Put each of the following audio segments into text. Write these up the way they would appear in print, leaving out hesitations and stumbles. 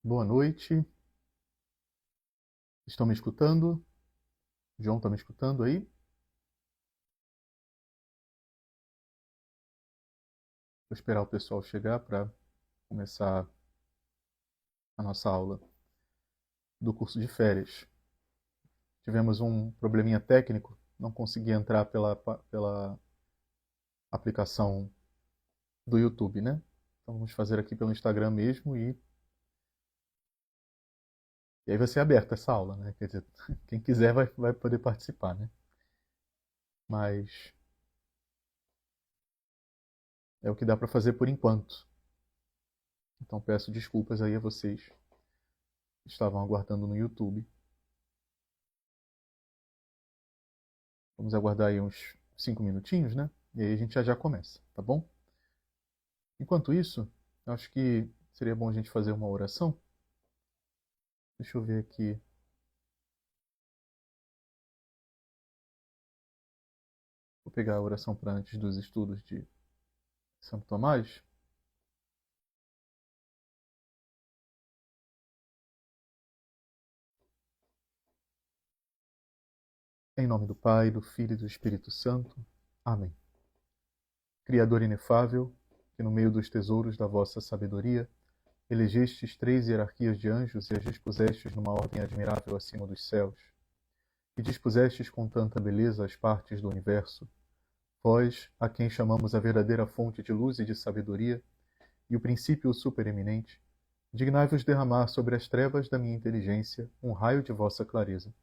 Boa noite. Estão me escutando? João está me escutando aí? Vou esperar o pessoal chegar para começar a nossa aula do curso de férias. Tivemos um probleminha técnico, não consegui entrar pela aplicação do YouTube, né? Então vamos fazer aqui pelo Instagram mesmo e aí vai ser aberta essa aula, né? Quer dizer, quem quiser vai poder participar, né? Mas é o que dá para fazer por enquanto. Então peço desculpas aí a vocês que estavam aguardando no YouTube. Vamos aguardar aí uns 5 minutinhos, né? E aí a gente já começa, tá bom? Enquanto isso, acho que seria bom a gente fazer uma oração. Deixa eu ver aqui. Vou pegar a oração para antes dos estudos de Santo Tomás. Em nome do Pai, do Filho e do Espírito Santo. Amém. Criador inefável, que no meio dos tesouros da vossa sabedoria elegestes 3 hierarquias de anjos e as dispusestes numa ordem admirável acima dos céus, e dispusestes com tanta beleza as partes do universo, vós, a quem chamamos a verdadeira fonte de luz e de sabedoria, e o princípio supereminente, dignai-vos derramar sobre as trevas da minha inteligência um raio de vossa clareza.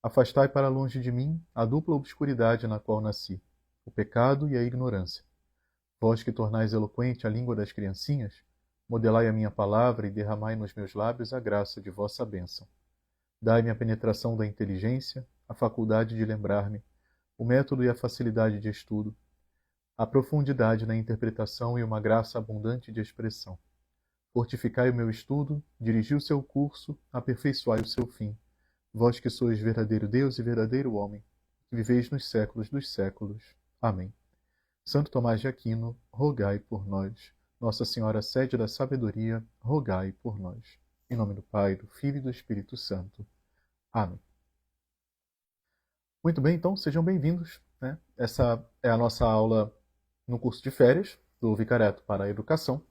Afastai para longe de mim a dupla obscuridade na qual nasci, o pecado e a ignorância. Vós que tornais eloquente a língua das criancinhas, modelai a minha palavra e derramai nos meus lábios a graça de vossa bênção. Dai-me a penetração da inteligência, a faculdade de lembrar-me, o método e a facilidade de estudo, a profundidade na interpretação e uma graça abundante de expressão. Fortificai o meu estudo, dirigi o seu curso, aperfeiçoai o seu fim. Vós que sois verdadeiro Deus e verdadeiro homem, que viveis nos séculos dos séculos. Amém. Santo Tomás de Aquino, rogai por nós. Nossa Senhora Sede da Sabedoria, rogai por nós. Em nome do Pai, do Filho e do Espírito Santo. Amém. Muito bem, então sejam bem-vindos, né? Essa é a nossa aula no curso de férias do Vicariato para a Educação.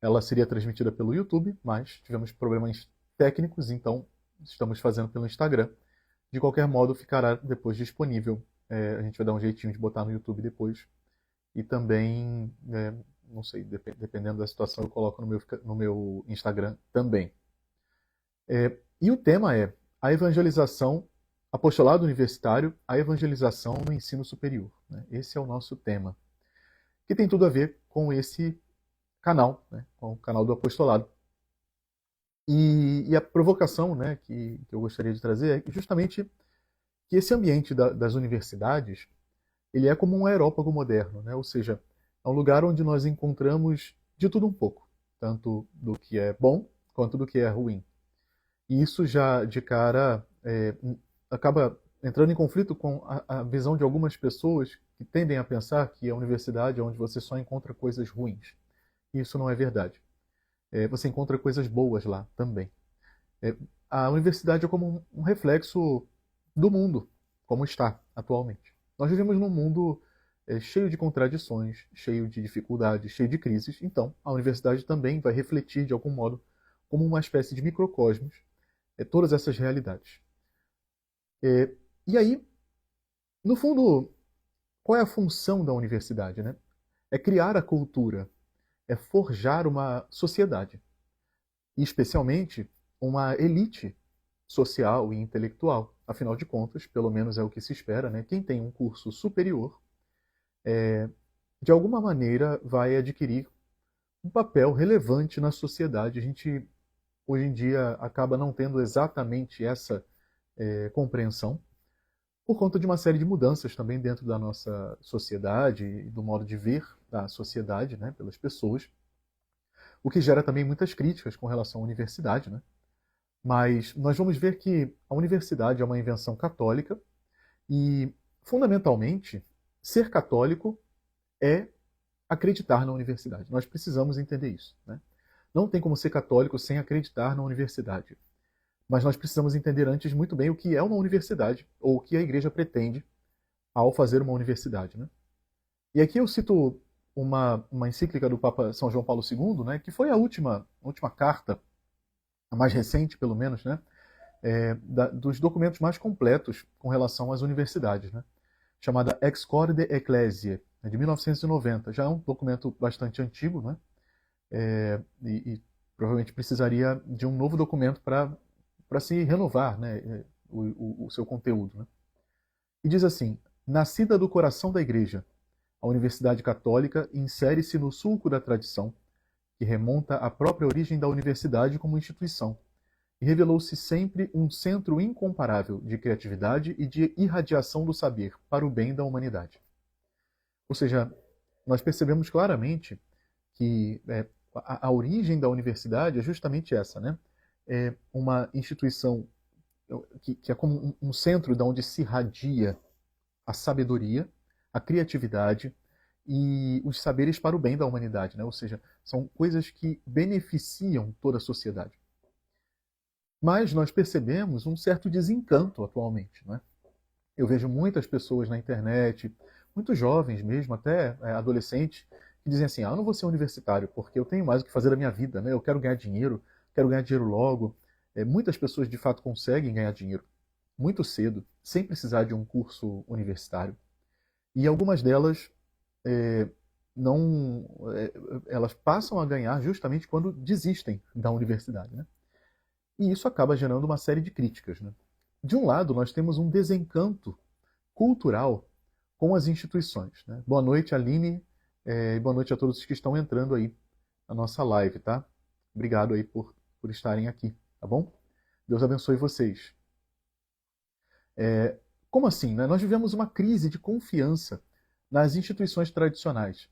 Ela seria transmitida pelo YouTube, mas tivemos problemas técnicos, então estamos fazendo pelo Instagram. De qualquer modo, ficará depois disponível. A gente vai dar um jeitinho de botar no YouTube depois. E também, não sei, dependendo da situação, eu coloco no meu Instagram também. E o tema é a evangelização, apostolado universitário, a evangelização no ensino superior, né? Esse é o nosso tema, que tem tudo a ver com esse canal, né? Com o canal do apostolado. E a provocação, né, que eu gostaria de trazer é justamente que esse ambiente das universidades ele é como um aerópago moderno, né? Ou seja, é um lugar onde nós encontramos de tudo um pouco, tanto do que é bom quanto do que é ruim. E isso já de cara acaba entrando em conflito com a visão de algumas pessoas que tendem a pensar que a universidade é onde você só encontra coisas ruins. E isso não é verdade. Você encontra coisas boas lá também. É, a universidade é como um reflexo do mundo, como está atualmente. Nós vivemos num mundo cheio de contradições, cheio de dificuldades, cheio de crises, então a universidade também vai refletir, de algum modo, como uma espécie de microcosmos, todas essas realidades. E aí, no fundo, qual é a função da universidade, né? É criar a cultura, é forjar uma sociedade, e especialmente uma elite social e intelectual. Afinal de contas, pelo menos é o que se espera, né? Quem tem um curso superior, de alguma maneira, vai adquirir um papel relevante na sociedade. A gente, hoje em dia, acaba não tendo exatamente essa compreensão, por conta de uma série de mudanças também dentro da nossa sociedade e do modo de ver a sociedade, né, pelas pessoas, o que gera também muitas críticas com relação à universidade, né? Mas nós vamos ver que a universidade é uma invenção católica e, fundamentalmente, ser católico é acreditar na universidade. Nós precisamos entender isso, né? Não tem como ser católico sem acreditar na universidade. Mas nós precisamos entender antes muito bem o que é uma universidade, ou o que a igreja pretende ao fazer uma universidade, né? E aqui eu cito uma encíclica do Papa São João Paulo II, né, que foi a última carta, a mais recente pelo menos, né, dos documentos mais completos com relação às universidades, né, chamada Ex Corde Ecclesiae, de 1990. Já é um documento bastante antigo, né, e provavelmente precisaria de um novo documento para se renovar, né, o seu conteúdo. Né. E diz assim: nascida do coração da Igreja, a Universidade Católica insere-se no sulco da tradição, que remonta à própria origem da universidade como instituição, e revelou-se sempre um centro incomparável de criatividade e de irradiação do saber para o bem da humanidade. Ou seja, nós percebemos claramente que a origem da universidade é justamente essa, né? É uma instituição que é como um centro de onde se irradia a sabedoria, a criatividade e os saberes para o bem da humanidade, né? Ou seja, são coisas que beneficiam toda a sociedade. Mas nós percebemos um certo desencanto atualmente, né? Eu vejo muitas pessoas na internet, muitos jovens mesmo, até adolescentes, que dizem assim: eu não vou ser universitário porque eu tenho mais o que fazer da minha vida, né? Eu quero ganhar dinheiro logo. Muitas pessoas de fato conseguem ganhar dinheiro muito cedo, sem precisar de um curso universitário. E algumas delas é, não, elas passam a ganhar justamente quando desistem da universidade, né? E isso acaba gerando uma série de críticas, né? De um lado, nós temos um desencanto cultural com as instituições, né? Boa noite, Aline, e boa noite a todos que estão entrando aí na nossa live, tá? Obrigado aí por estarem aqui, tá bom? Deus abençoe vocês. Como assim, né? Nós vivemos uma crise de confiança nas instituições tradicionais.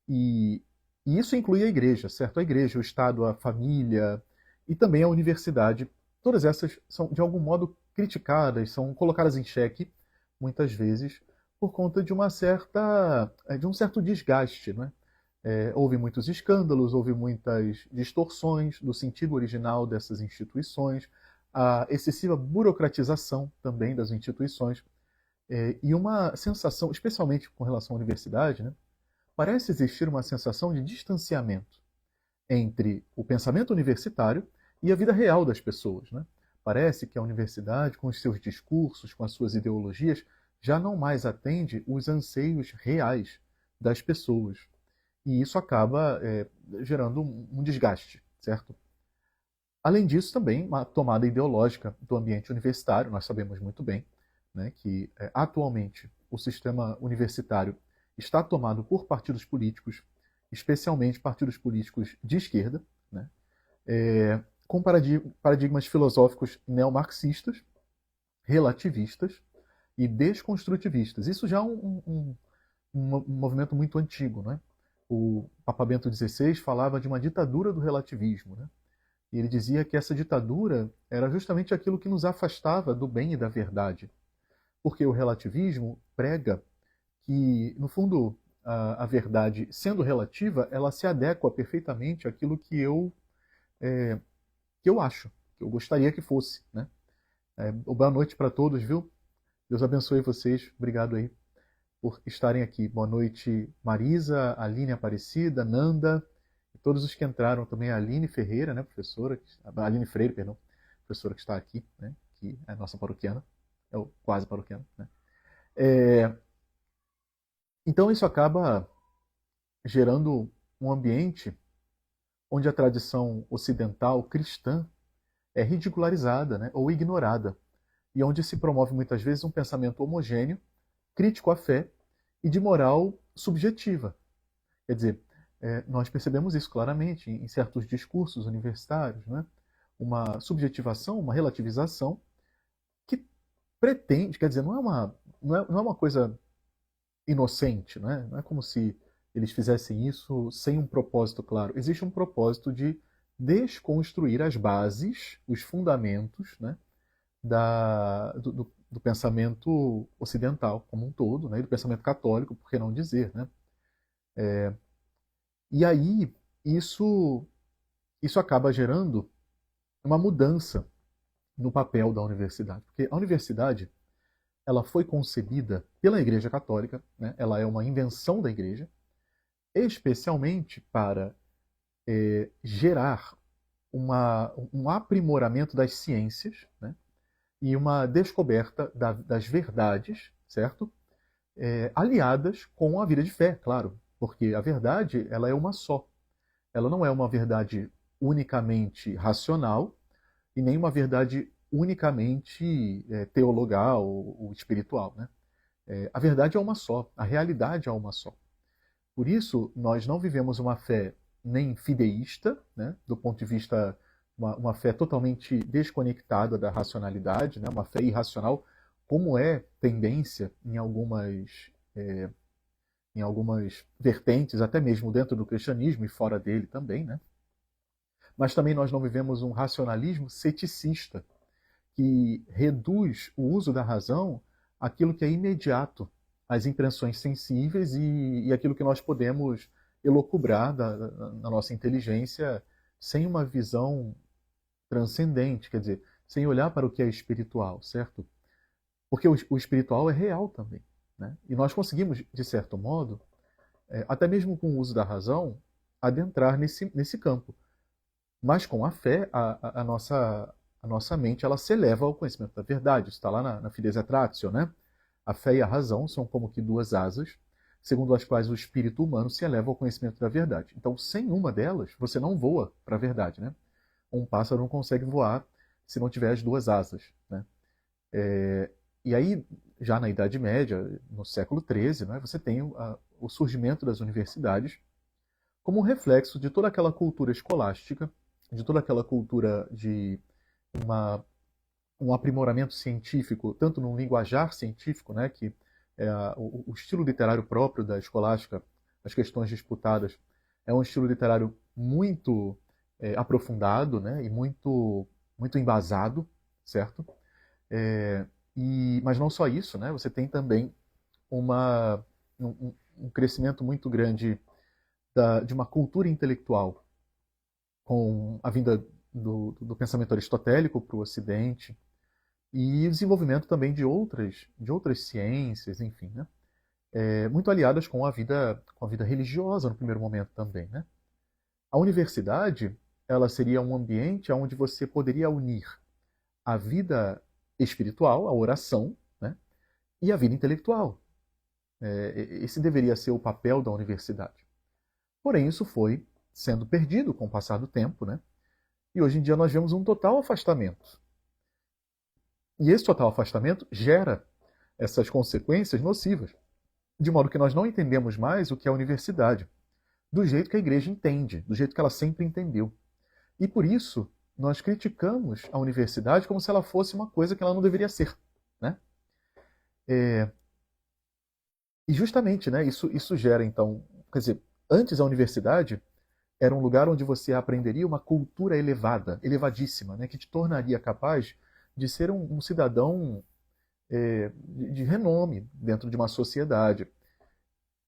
E, e isso inclui a igreja, certo? A igreja, o Estado, a família e também a universidade. Todas essas são, de algum modo, criticadas, são colocadas em xeque, muitas vezes, por conta de um certo desgaste, né? Houve muitos escândalos, houve muitas distorções do sentido original dessas instituições, a excessiva burocratização também das instituições, e uma sensação, especialmente com relação à universidade, né, parece existir uma sensação de distanciamento entre o pensamento universitário e a vida real das pessoas. Né? Parece que a universidade, com os seus discursos, com as suas ideologias, já não mais atende os anseios reais das pessoas. E isso acaba gerando um desgaste, certo? Além disso, também uma tomada ideológica do ambiente universitário. Nós sabemos muito bem, né, que atualmente o sistema universitário está tomado por partidos políticos, especialmente partidos políticos de esquerda, né, com paradigmas filosóficos neomarxistas, relativistas e desconstrutivistas. Isso já é um movimento muito antigo. Né? O Papa Bento XVI falava de uma ditadura do relativismo. Né? E ele dizia que essa ditadura era justamente aquilo que nos afastava do bem e da verdade. Porque o relativismo prega que, no fundo, a verdade, sendo relativa, ela se adequa perfeitamente àquilo que eu acho, que eu gostaria que fosse. Né? Boa noite para todos, viu? Deus abençoe vocês. Obrigado aí por estarem aqui. Boa noite, Marisa, Aline Aparecida, Nanda, e todos os que entraram também, a Aline Ferreira, né, professora, a Aline Freire, perdão, professora que está aqui, né, que é a nossa paroquiana, é o quase paroquiana, né. Então isso acaba gerando um ambiente onde a tradição ocidental cristã é ridicularizada, né, ou ignorada, e onde se promove muitas vezes um pensamento homogêneo, crítico à fé e de moral subjetiva. Quer dizer, nós percebemos isso claramente em certos discursos universitários, né? Uma subjetivação, uma relativização que pretende, quer dizer, não é uma coisa inocente, né? Não é como se eles fizessem isso sem um propósito claro. Existe um propósito de desconstruir as bases, os fundamentos, né? Do pensamento ocidental como um todo, né? E do pensamento católico, por que não dizer, né? E aí, isso isso acaba gerando uma mudança no papel da universidade. Porque a universidade ela foi concebida pela Igreja Católica, né? Ela é uma invenção da Igreja, especialmente para gerar um aprimoramento das ciências, né? E uma descoberta das verdades, certo? Aliadas com a vida de fé, claro, porque a verdade ela é uma só. Ela não é uma verdade unicamente racional e nem uma verdade unicamente teologal ou espiritual, né? A verdade é uma só, a realidade é uma só. Por isso, nós não vivemos uma fé nem fideísta, né, do ponto de vista, uma fé totalmente desconectada da racionalidade, né, uma fé irracional, como é tendência em algumas vertentes, até mesmo dentro do cristianismo e fora dele também. Né? Mas também nós não vivemos um racionalismo ceticista, que reduz o uso da razão àquilo que é imediato, às impressões sensíveis e aquilo que nós podemos elocubrar na nossa inteligência sem uma visão transcendente, quer dizer, sem olhar para o que é espiritual, certo? Porque o espiritual é real também. Né? E nós conseguimos, de certo modo, até mesmo com o uso da razão, adentrar nesse campo. Mas com a fé, a nossa mente ela se eleva ao conhecimento da verdade. Isso está lá na Fides Tratio, né? A fé e a razão são como que duas asas, segundo as quais o espírito humano se eleva ao conhecimento da verdade. Então, sem uma delas, você não voa para a verdade, né? Um pássaro não consegue voar se não tiver as duas asas, né? E aí, já na Idade Média, no século XIII, né, você tem o surgimento das universidades como um reflexo de toda aquela cultura escolástica, de toda aquela cultura de uma, um aprimoramento científico, tanto no linguajar científico, né, que é o estilo literário próprio da escolástica, as questões disputadas, é um estilo literário muito aprofundado, né, e muito embasado, certo? É, mas não só isso, né, você tem também um crescimento muito grande de uma cultura intelectual com a vinda do pensamento aristotélico para o Ocidente e o desenvolvimento também de outras ciências, enfim, né? Muito aliadas com a vida religiosa no primeiro momento também, né? A universidade, ela seria um ambiente onde você poderia unir a vida espiritual, a oração, né? E a vida intelectual. Esse deveria ser o papel da universidade. Porém, isso foi sendo perdido com o passar do tempo, né? E hoje em dia nós vemos um total afastamento. E esse total afastamento gera essas consequências nocivas, de modo que nós não entendemos mais o que é a universidade, do jeito que a igreja entende, do jeito que ela sempre entendeu. E por isso, nós criticamos a universidade como se ela fosse uma coisa que ela não deveria ser. Né? E justamente, né, isso gera, então, quer dizer, antes a universidade era um lugar onde você aprenderia uma cultura elevada, elevadíssima, né, que te tornaria capaz de ser um cidadão de renome dentro de uma sociedade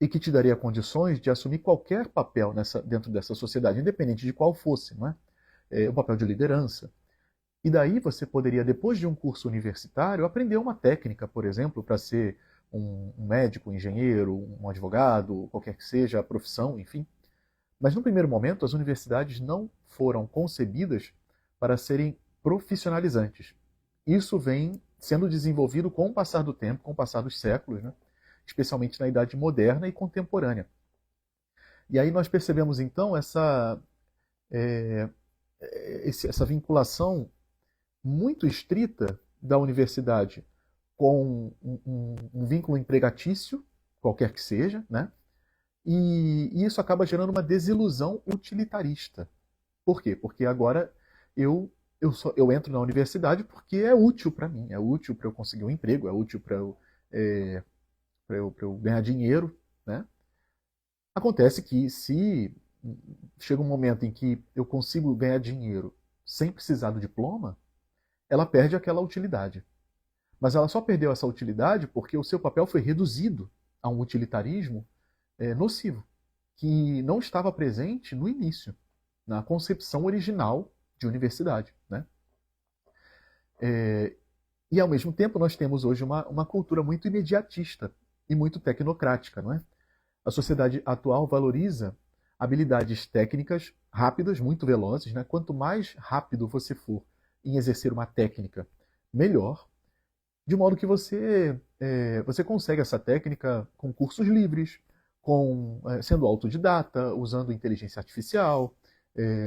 e que te daria condições de assumir qualquer papel dentro dessa sociedade, independente de qual fosse, não é? O papel de liderança. E daí você poderia, depois de um curso universitário, aprender uma técnica, por exemplo, para ser um médico, um engenheiro, um advogado, qualquer que seja a profissão, enfim. Mas no primeiro momento, as universidades não foram concebidas para serem profissionalizantes. Isso vem sendo desenvolvido com o passar do tempo, com o passar dos séculos, né? Especialmente na idade moderna e contemporânea. E aí nós percebemos então essa vinculação muito estrita da universidade com um vínculo empregatício, qualquer que seja, né? E isso acaba gerando uma desilusão utilitarista. Por quê? Porque agora eu entro na universidade porque é útil para mim, é útil para eu conseguir um emprego, é útil para eu ganhar dinheiro. Né? Acontece que se chega um momento em que eu consigo ganhar dinheiro sem precisar do diploma, ela perde aquela utilidade. Mas ela só perdeu essa utilidade porque o seu papel foi reduzido a um utilitarismo nocivo, que não estava presente no início. na concepção original de universidade, né? E, ao mesmo tempo, nós temos hoje uma cultura muito imediatista e muito tecnocrática, não é? A sociedade atual valoriza habilidades técnicas rápidas, muito velozes, né? Quanto mais rápido você for em exercer uma técnica, melhor. De modo que você consegue essa técnica com cursos livres, sendo autodidata, usando inteligência artificial,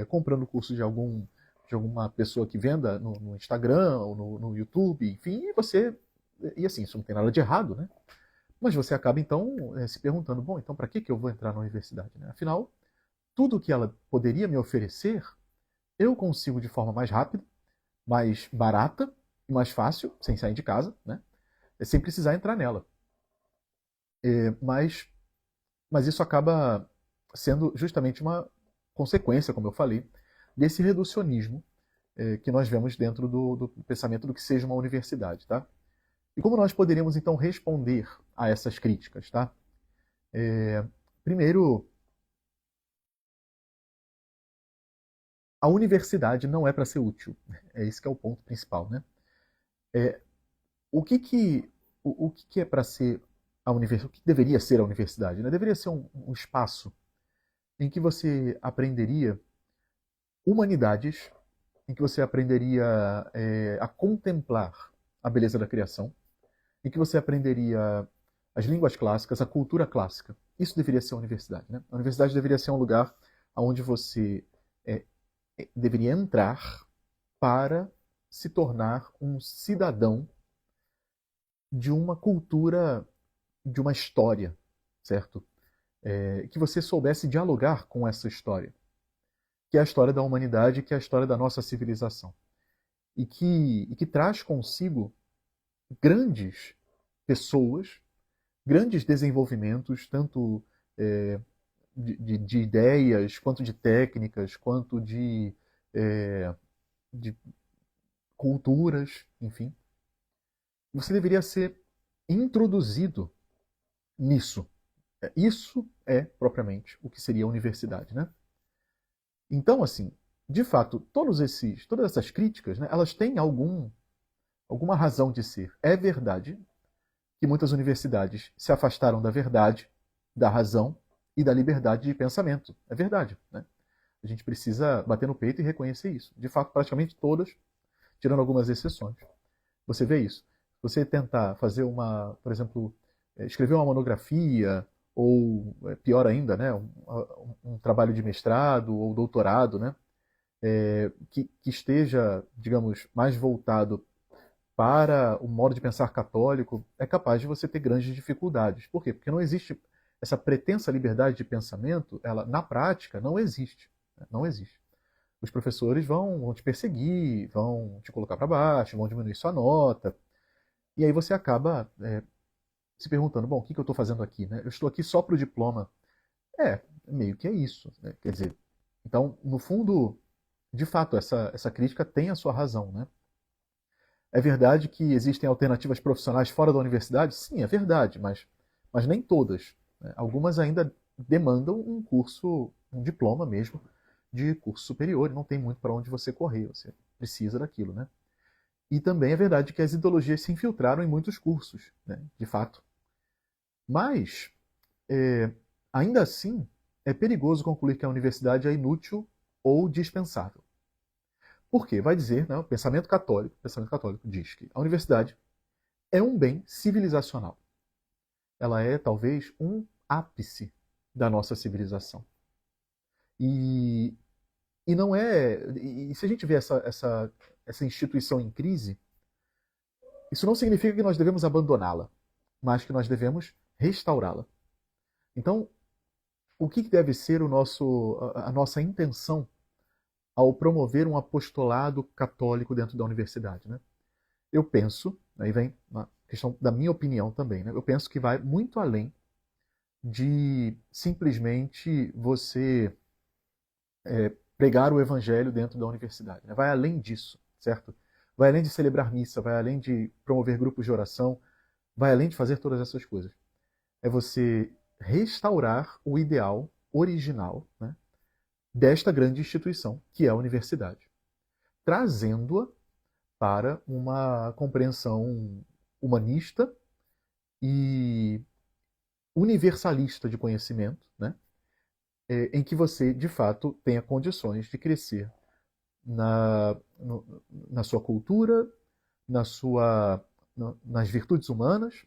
comprando curso de alguma pessoa que venda no Instagram ou no YouTube, enfim, e assim, isso não tem nada de errado, né? Mas você acaba então se perguntando, bom, então para que eu vou entrar na universidade, né? Afinal, tudo que ela poderia me oferecer, eu consigo de forma mais rápida, mais barata e mais fácil, sem sair de casa, né? Sem precisar entrar nela. Mas isso acaba sendo justamente uma consequência, como eu falei, desse reducionismo que nós vemos dentro do pensamento do que seja uma universidade, tá? E como nós poderíamos então responder a essas críticas, tá? Primeiro, a universidade não é para ser útil. É esse que é o ponto principal, né? O que que, o que é para ser a universidade? O que deveria ser a universidade, né? Deveria ser um espaço em que você aprenderia humanidades, em que você aprenderia a contemplar a beleza da criação, em que você aprenderia as línguas clássicas, a cultura clássica. Isso deveria ser a universidade, né? A universidade deveria ser um lugar onde você deveria entrar para se tornar um cidadão de uma cultura, de uma história, certo? Que você soubesse dialogar com essa história, que é a história da humanidade, que é a história da nossa civilização. E que traz consigo grandes pessoas, grandes desenvolvimentos, tanto de ideias, quanto de técnicas, quanto de culturas, enfim. Você deveria ser introduzido nisso. Isso é propriamente o que seria a universidade, né? Então, assim, de fato, todas essas críticas, né, elas têm alguma razão de ser. É verdade que muitas universidades se afastaram da verdade, da razão e da liberdade de pensamento. É verdade, né? A gente precisa bater no peito e reconhecer isso. De fato, praticamente todas, tirando algumas exceções. Você vê isso. Você tentar fazer por exemplo, escrever uma monografia, ou pior ainda, né, um trabalho de mestrado ou doutorado, né, que esteja, digamos, mais voltado para o modo de pensar católico, é capaz de você ter grandes dificuldades. Por quê? Porque não existe essa pretensa liberdade de pensamento, ela na prática não existe. Né? Não existe. Os professores vão te perseguir, vão te colocar para baixo, vão diminuir sua nota, e aí você acaba se perguntando, bom, o que eu estou fazendo aqui? Né? Eu estou aqui só para o diploma. Meio que é isso. Né? Quer dizer, então, no fundo, de fato, essa crítica tem a sua razão. Né? É verdade que existem alternativas profissionais fora da universidade? Sim, é verdade, mas nem todas. Né? Algumas ainda demandam um curso, um diploma mesmo, de curso superior, e não tem muito para onde você correr, você precisa daquilo. Né? E também é verdade que as ideologias se infiltraram em muitos cursos, né? De fato. Mas, ainda assim, é perigoso concluir que a universidade é inútil ou dispensável. Por quê? Vai dizer, né, o pensamento católico diz que a universidade é um bem civilizacional. Ela é, talvez, um ápice da nossa civilização. E não é. E se a gente vê essa instituição em crise, isso não significa que nós devemos abandoná-la, mas que nós devemos restaurá-la. Então, o que deve ser a nossa intenção ao promover um apostolado católico dentro da universidade? Né? Eu penso, aí vem uma questão da minha opinião também, né? Eu penso que vai muito além de simplesmente você pregar o evangelho dentro da universidade. Né? Vai além disso, certo? Vai além de celebrar missa, vai além de promover grupos de oração, vai além de fazer todas essas coisas. É você restaurar o ideal original, né, desta grande instituição, que é a universidade, trazendo-a para uma compreensão humanista e universalista de conhecimento, né? Em que você, de fato, tenha condições de crescer na sua cultura, nas virtudes humanas,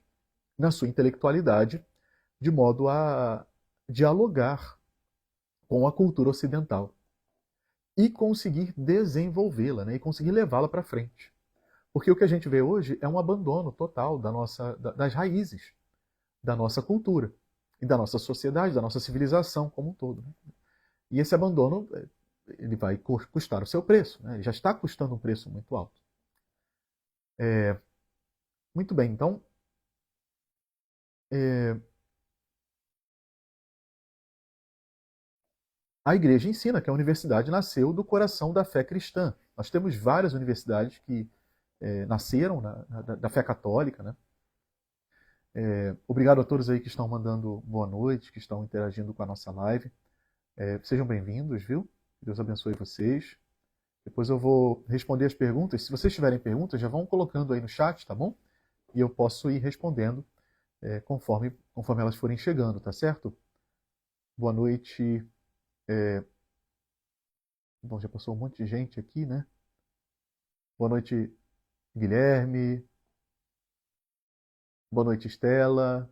na sua intelectualidade, de modo a dialogar com a cultura ocidental e conseguir desenvolvê-la, né? E conseguir levá-la para frente. Porque o que a gente vê hoje é um abandono total das raízes da nossa cultura e da nossa sociedade, da nossa civilização como um todo, né? E esse abandono ele vai custar o seu preço, né? Ele já está custando um preço muito alto. Muito bem, então a igreja ensina que a universidade nasceu do coração da fé cristã. Nós temos várias universidades que nasceram da fé católica, né? Obrigado a todos aí que estão mandando boa noite, que estão interagindo com a nossa live. Sejam bem-vindos, viu? Deus abençoe vocês. Depois eu vou responder as perguntas. Se vocês tiverem perguntas, já vão colocando aí no chat, tá bom? E eu posso ir respondendo conforme elas forem chegando, tá certo? Boa noite. Bom, já passou um monte de gente aqui, né? Boa noite, Guilherme. Boa noite, Estela.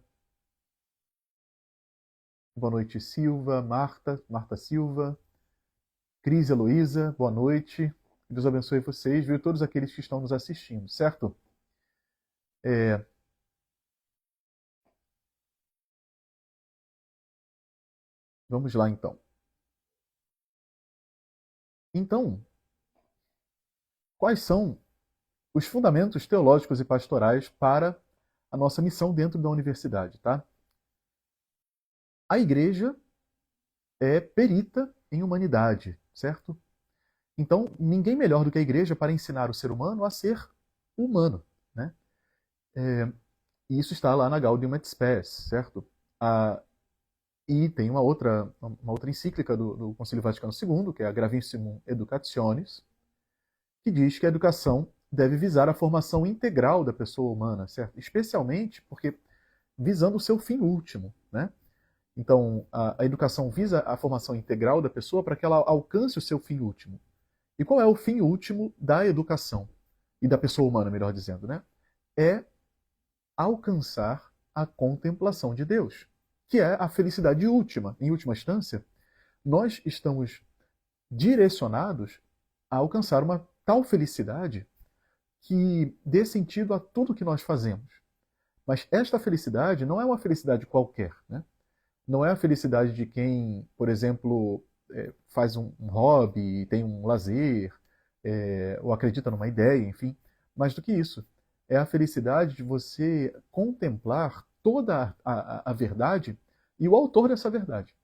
Boa noite, Silva, Marta Silva. Cris Heloísa, boa noite. Deus abençoe vocês, viu? Todos aqueles que estão nos assistindo, certo? Vamos lá, então. Então, quais são os fundamentos teológicos e pastorais para a nossa missão dentro da universidade, tá? A igreja é perita em humanidade, certo? Então, ninguém melhor do que a igreja para ensinar o ser humano a ser humano, né? E isso está lá na Gaudium et Spes, certo? E tem uma outra encíclica do Concílio Vaticano II, que é a Gravissimum Educationis, que diz que a educação deve visar a formação integral da pessoa humana, certo? Especialmente porque visando o seu fim último, né? Então, a educação visa a formação integral da pessoa para que ela alcance o seu fim último. E qual é o fim último da educação? E da pessoa humana, melhor dizendo, né? É alcançar a contemplação de Deus, que é a felicidade última. Em última instância, nós estamos direcionados a alcançar uma tal felicidade que dê sentido a tudo que nós fazemos. Mas esta felicidade não é uma felicidade qualquer, né? Não é a felicidade de quem, por exemplo, faz um hobby, tem um lazer, ou acredita numa ideia, enfim. Mais do que isso, é a felicidade de você contemplar toda a verdade e o autor dessa verdade.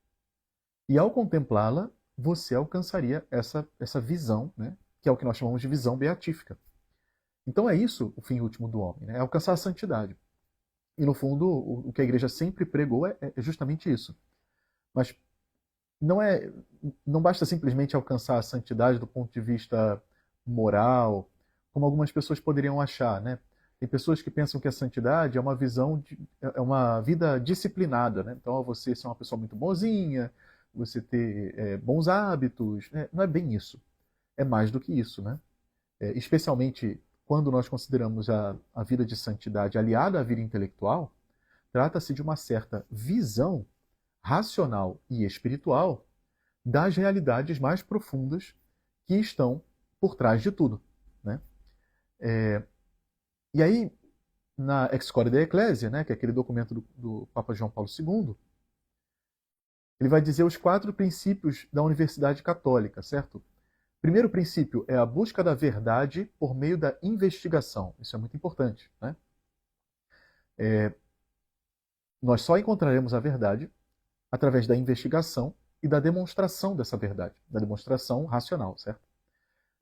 E ao contemplá-la, você alcançaria essa visão, né, que é o que nós chamamos de visão beatífica. Então é isso o fim último do homem, né, é alcançar a santidade. E no fundo, o que a igreja sempre pregou é justamente isso. Mas não basta simplesmente alcançar a santidade do ponto de vista moral, como algumas pessoas poderiam achar, né? Tem pessoas que pensam que a santidade é uma é uma vida disciplinada, né? Então, você ser uma pessoa muito bonzinha, você ter bons hábitos, né? Não é bem isso. É mais do que isso, né? Especialmente quando nós consideramos a vida de santidade aliada à vida intelectual, trata-se de uma certa visão racional e espiritual das realidades mais profundas que estão por trás de tudo, né? E aí, na Ex Corde Ecclesia, né, que é aquele documento do Papa João Paulo II, ele vai dizer os 4 princípios da Universidade Católica, certo? Primeiro princípio é a busca da verdade por meio da investigação. Isso é muito importante, né? Nós só encontraremos a verdade através da investigação e da demonstração dessa verdade, da demonstração racional, certo?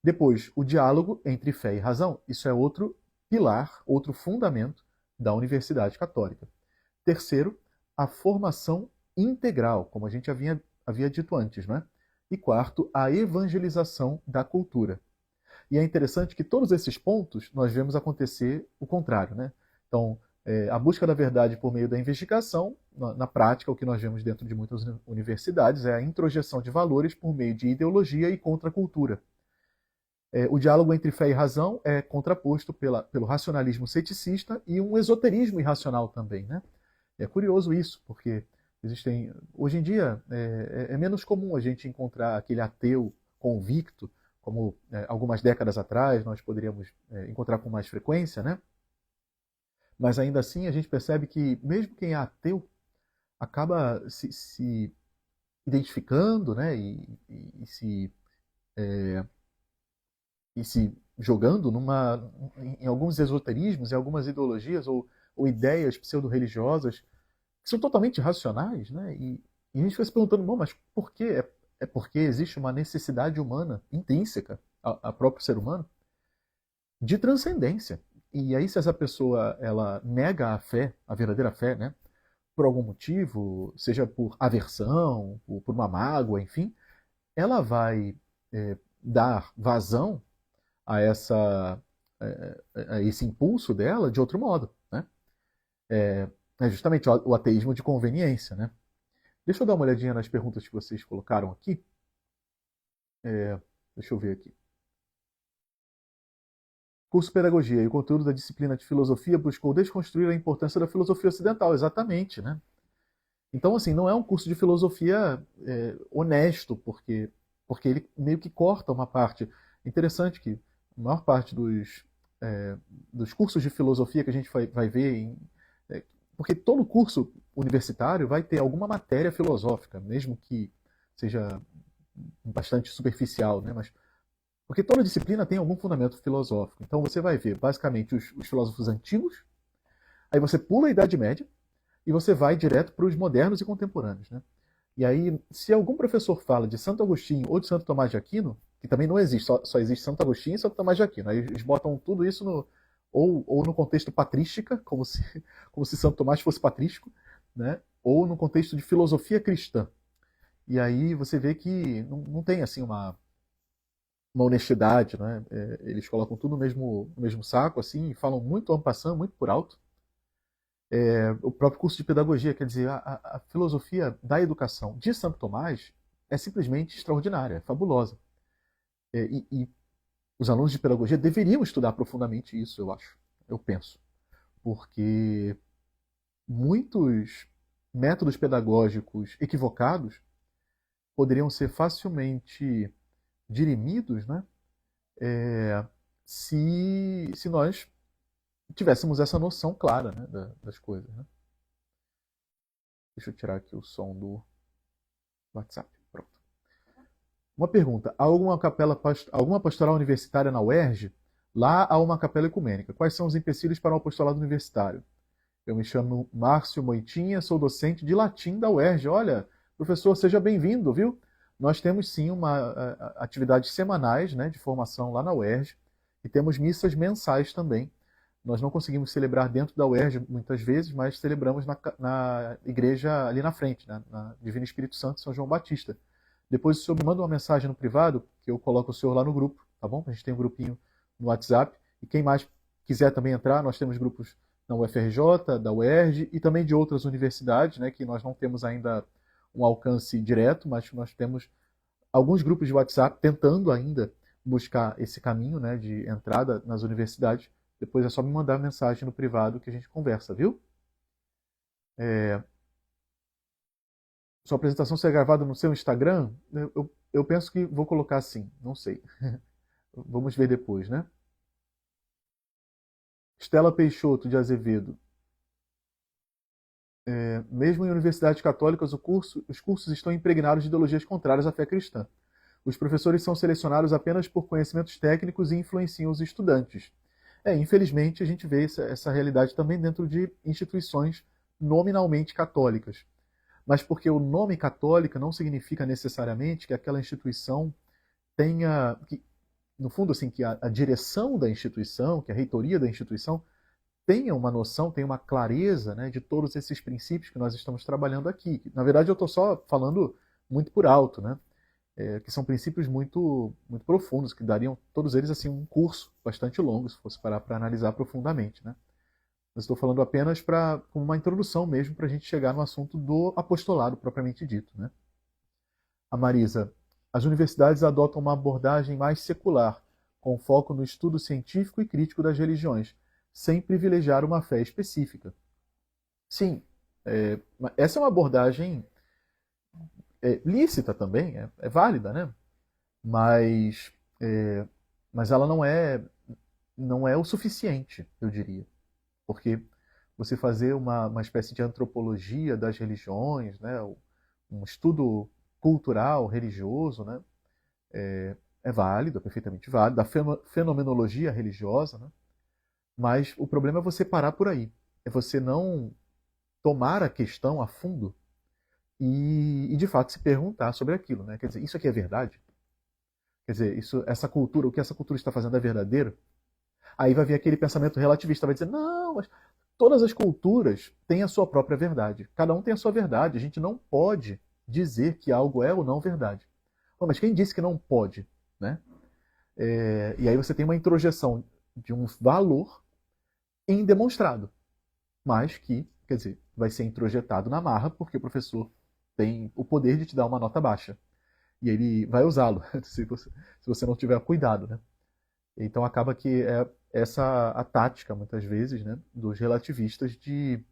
Depois, o diálogo entre fé e razão. Isso é outro pilar, outro fundamento da Universidade Católica. Terceiro, a formação integral, como a gente havia dito antes, né? E quarto, a evangelização da cultura. E é interessante que todos esses pontos nós vemos acontecer o contrário, né? Então, a busca da verdade por meio da investigação, na prática, o que nós vemos dentro de muitas universidades é a introjeção de valores por meio de ideologia e contracultura. O diálogo entre fé e razão é contraposto pelo racionalismo ceticista e um esoterismo irracional também, né? É curioso isso, porque existem hoje em dia é menos comum a gente encontrar aquele ateu convicto, como algumas décadas atrás nós poderíamos encontrar com mais frequência, né? Mas ainda assim a gente percebe que mesmo quem é ateu acaba se identificando, né? E se jogando em alguns esoterismos, em algumas ideologias ou ideias pseudo-religiosas que são totalmente irracionais, né? E a gente fica se perguntando, bom, mas por quê? É porque existe uma necessidade humana intrínseca a próprio ser humano de transcendência. E aí, se essa pessoa ela nega a fé, a verdadeira fé, né? Por algum motivo, seja por aversão, por uma mágoa, enfim, ela vai dar vazão a a esse impulso dela de outro modo, né? É justamente o ateísmo de conveniência, né? Deixa eu dar uma olhadinha nas perguntas que vocês colocaram aqui. Deixa eu ver aqui. Curso Pedagogia e o conteúdo da disciplina de filosofia buscou desconstruir a importância da filosofia ocidental, exatamente, né? Então, assim, não é um curso de filosofia honesto, porque ele meio que corta uma parte. Interessante que a maior parte dos cursos de filosofia que a gente vai ver porque todo curso universitário vai ter alguma matéria filosófica, mesmo que seja bastante superficial, né? Mas porque toda disciplina tem algum fundamento filosófico. Então você vai ver basicamente os filósofos antigos, aí você pula a Idade Média e você vai direto para os modernos e contemporâneos, né? E aí, se algum professor fala de Santo Agostinho ou de Santo Tomás de Aquino, que também não existe, só existe Santo Agostinho e Santo Tomás de Aquino, aí eles botam tudo isso ou no contexto patrística, como se Santo Tomás fosse patrístico, né? Ou no contexto de filosofia cristã. E aí você vê que não tem assim uma honestidade, né? Eles colocam tudo no mesmo saco, assim, e falam muito en passant, muito por alto. O próprio curso de pedagogia, quer dizer, a filosofia da educação de Santo Tomás é simplesmente extraordinária, é fabulosa. E os alunos de pedagogia deveriam estudar profundamente isso, eu acho, eu penso. Porque muitos métodos pedagógicos equivocados poderiam ser facilmente dirimidos, né? Se nós tivéssemos essa noção clara, né, das coisas. Né? Deixa eu tirar aqui o som do WhatsApp. Pronto. Uma pergunta. Há alguma pastoral universitária na UERJ? Lá há uma capela ecumênica. Quais são os empecilhos para o apostolado universitário? Eu me chamo Márcio Moitinha, sou docente de latim da UERJ. Olha, professor, seja bem-vindo, viu? Nós temos sim atividades semanais, né, de formação lá na UERJ e temos missas mensais também. Nós não conseguimos celebrar dentro da UERJ muitas vezes, mas celebramos na igreja ali na frente, né, na Divino Espírito Santo São João Batista. Depois o senhor me manda uma mensagem no privado, que eu coloco o senhor lá no grupo, tá bom? A gente tem um grupinho no WhatsApp. E quem mais quiser também entrar, nós temos grupos na UFRJ, da UERJ e também de outras universidades, né, que nós não temos ainda um alcance direto, mas nós temos alguns grupos de WhatsApp tentando ainda buscar esse caminho, né, de entrada nas universidades. Depois é só me mandar mensagem no privado que a gente conversa, viu? Sua apresentação ser gravada no seu Instagram? Eu penso que vou colocar assim, não sei. Vamos ver depois, né? Estela Peixoto de Azevedo. Mesmo em universidades católicas, os cursos estão impregnados de ideologias contrárias à fé cristã. Os professores são selecionados apenas por conhecimentos técnicos e influenciam os estudantes. Infelizmente, a gente vê essa realidade também dentro de instituições nominalmente católicas. Mas porque o nome católica não significa necessariamente que aquela instituição tenha, no fundo, assim, que a direção da instituição, que a reitoria da instituição, tenha uma noção, tenha uma clareza, né, de todos esses princípios que nós estamos trabalhando aqui. Na verdade, eu estou só falando muito por alto, né? que são princípios muito, muito profundos, que dariam todos eles assim um curso bastante longo, se fosse parar para analisar profundamente, né? Eu estou falando apenas como uma introdução mesmo para a gente chegar no assunto do apostolado propriamente dito, né? A Marisa, as universidades adotam uma abordagem mais secular, com foco no estudo científico e crítico das religiões, sem privilegiar uma fé específica. Sim, essa é uma abordagem lícita também, é válida, né? Mas, é, mas ela não é o suficiente, eu diria. Porque você fazer uma espécie de antropologia das religiões, né? Um estudo cultural, religioso, né? É válido, é perfeitamente válido, da fenomenologia religiosa, né? Mas o problema é você parar por aí. É você não tomar a questão a fundo e de fato se perguntar sobre aquilo, né? Quer dizer, isso aqui é verdade? Quer dizer, essa cultura, o que essa cultura está fazendo é verdadeiro? Aí vai vir aquele pensamento relativista, vai dizer, não, mas todas as culturas têm a sua própria verdade. Cada um tem a sua verdade. A gente não pode dizer que algo é ou não verdade. Bom, mas quem disse que não pode? Né? E aí você tem uma introjeção de um valor indemonstrado, mas que, quer dizer, vai ser introjetado na marra porque o professor tem o poder de te dar uma nota baixa. E ele vai usá-lo, se você não tiver cuidado. Né? Então acaba que é essa a tática, muitas vezes, né, dos relativistas de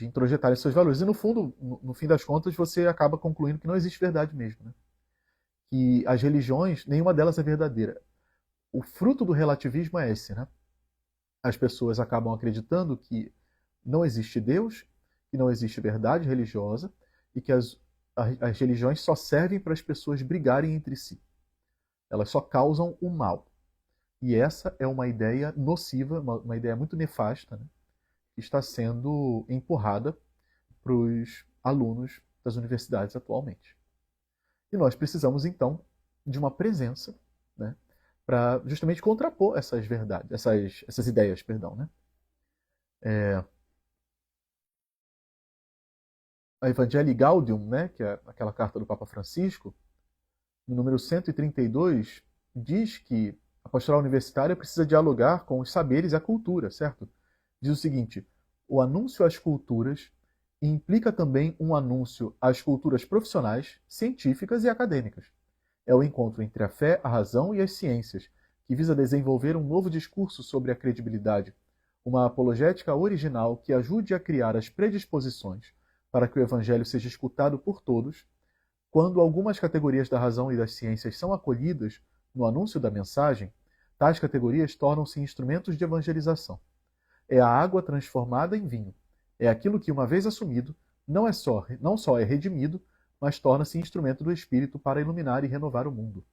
introjetarem seus valores. E no fundo, no fim das contas, você acaba concluindo que não existe verdade mesmo. Né? Que as religiões, nenhuma delas é verdadeira. O fruto do relativismo é esse. Né? As pessoas acabam acreditando que não existe Deus, que não existe verdade religiosa e que as religiões só servem para as pessoas brigarem entre si. Elas só causam o mal. E essa é uma ideia nociva, uma ideia muito nefasta, né, que está sendo empurrada para os alunos das universidades atualmente. E nós precisamos, então, de uma presença, né, para justamente contrapor essas verdades, essas ideias, perdão. Né? A Evangelii Gaudium, né, que é aquela carta do Papa Francisco, no número 132, diz que a pastoral universitária precisa dialogar com os saberes e a cultura, certo? Diz o seguinte: o anúncio às culturas implica também um anúncio às culturas profissionais, científicas e acadêmicas. É o encontro entre a fé, a razão e as ciências, que visa desenvolver um novo discurso sobre a credibilidade, uma apologética original que ajude a criar as predisposições para que o evangelho seja escutado por todos. Quando algumas categorias da razão e das ciências são acolhidas no anúncio da mensagem, tais categorias tornam-se instrumentos de evangelização. É a água transformada em vinho. É aquilo que, uma vez assumido, não só é redimido, mas torna-se instrumento do Espírito para iluminar e renovar o mundo.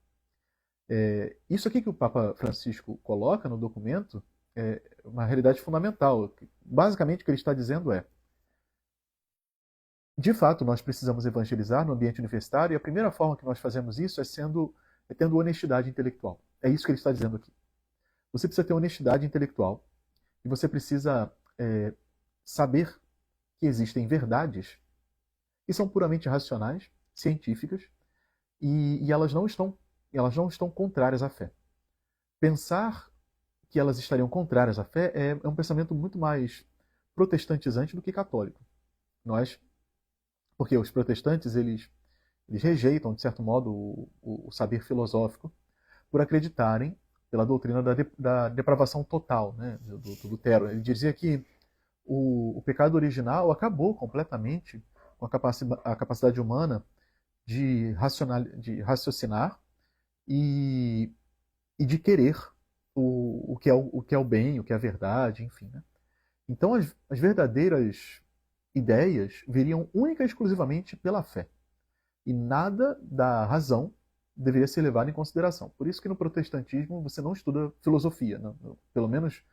Isso aqui que o Papa Francisco coloca no documento é uma realidade fundamental. Basicamente, o que ele está dizendo é: de fato, nós precisamos evangelizar no ambiente universitário e a primeira forma que nós fazemos isso é tendo honestidade intelectual. É isso que ele está dizendo aqui. Você precisa ter honestidade intelectual e você precisa saber que existem verdades que são puramente racionais, científicas, e elas não estão contrárias à fé. Pensar que elas estariam contrárias à fé é um pensamento muito mais protestantizante do que católico. Porque os protestantes eles rejeitam, de certo modo, o saber filosófico por acreditarem pela doutrina da depravação total, né, do Lutero. Ele dizia que o pecado original acabou completamente com a capacidade humana de raciocinar e de querer o que é o bem, o que é a verdade, enfim. Né? Então, as verdadeiras ideias viriam única e exclusivamente pela fé. E nada da razão deveria ser levado em consideração. Por isso que no protestantismo você não estuda filosofia. Não? Pelo menos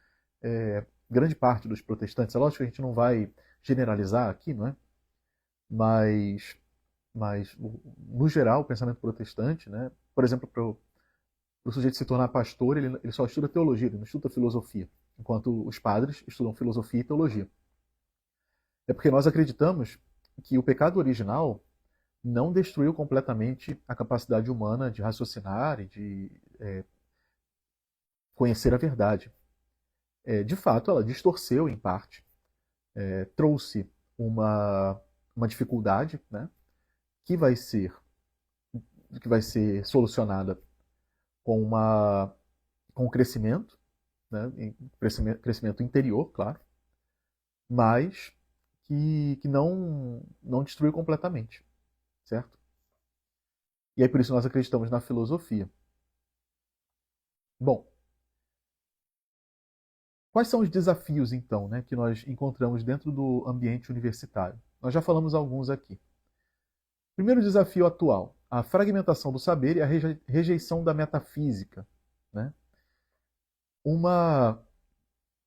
grande parte dos protestantes. É lógico que a gente não vai generalizar aqui, não é? Mas no geral, o pensamento protestante, né? Por exemplo, para o sujeito se tornar pastor, ele só estuda teologia, ele não estuda filosofia. Enquanto os padres estudam filosofia e teologia. É porque nós acreditamos que o pecado original não destruiu completamente a capacidade humana de raciocinar e de conhecer a verdade. De fato, ela distorceu em parte, trouxe uma dificuldade, né, que vai ser solucionada com com o crescimento, né, crescimento interior, claro, mas que não destruiu completamente, certo? E aí por isso nós acreditamos na filosofia. Bom, quais são os desafios então, né, que nós encontramos dentro do ambiente universitário? Nós já falamos alguns aqui. Primeiro desafio atual, a fragmentação do saber e a rejeição da metafísica, né? Uma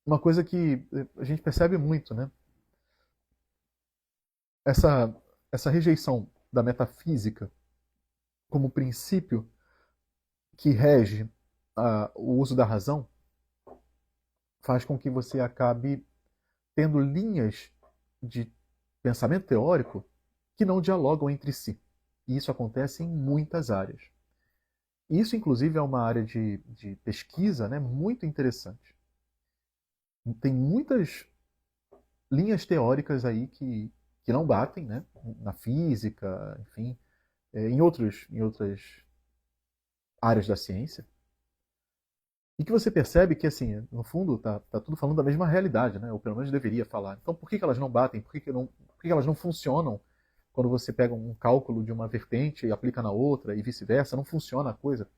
uma coisa que a gente percebe muito, né? Essa essa rejeição da metafísica como princípio que rege o uso da razão faz com que você acabe tendo linhas de pensamento teórico que não dialogam entre si. E isso acontece em muitas áreas. Isso, inclusive, é uma área de pesquisa, né, muito interessante. Tem muitas linhas teóricas aí que não batem, né, na física, enfim, em outras áreas da ciência. E que você percebe que, assim, no fundo, tá tudo falando da mesma realidade, né? Ou pelo menos deveria falar. Então, por que elas não batem? Por que elas não funcionam quando você pega um cálculo de uma vertente e aplica na outra e vice-versa? Não funciona a coisa?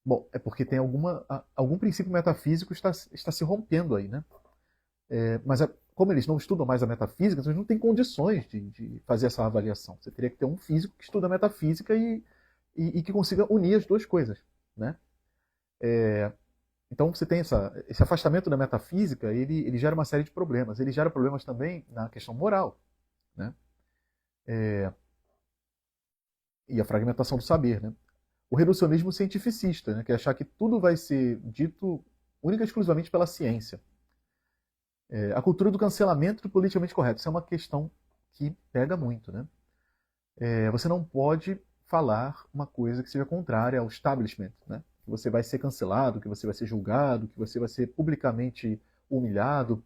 Bom, é porque tem algum princípio metafísico está se rompendo aí, né? Mas como eles não estudam mais a metafísica, eles não têm condições de fazer essa avaliação. Você teria que ter um físico que estuda a metafísica e que consiga unir as duas coisas, né? Então você tem esse afastamento da metafísica, ele gera uma série de problemas. Ele gera problemas também na questão moral, né? E a fragmentação do saber, né? O reducionismo cientificista, né? Que é achar que tudo vai ser dito única e exclusivamente pela ciência. A cultura do cancelamento do politicamente correto. Isso é uma questão que pega muito, né? Você não pode falar uma coisa que seja contrária ao establishment, né? Que você vai ser cancelado, que você vai ser julgado, que você vai ser publicamente humilhado.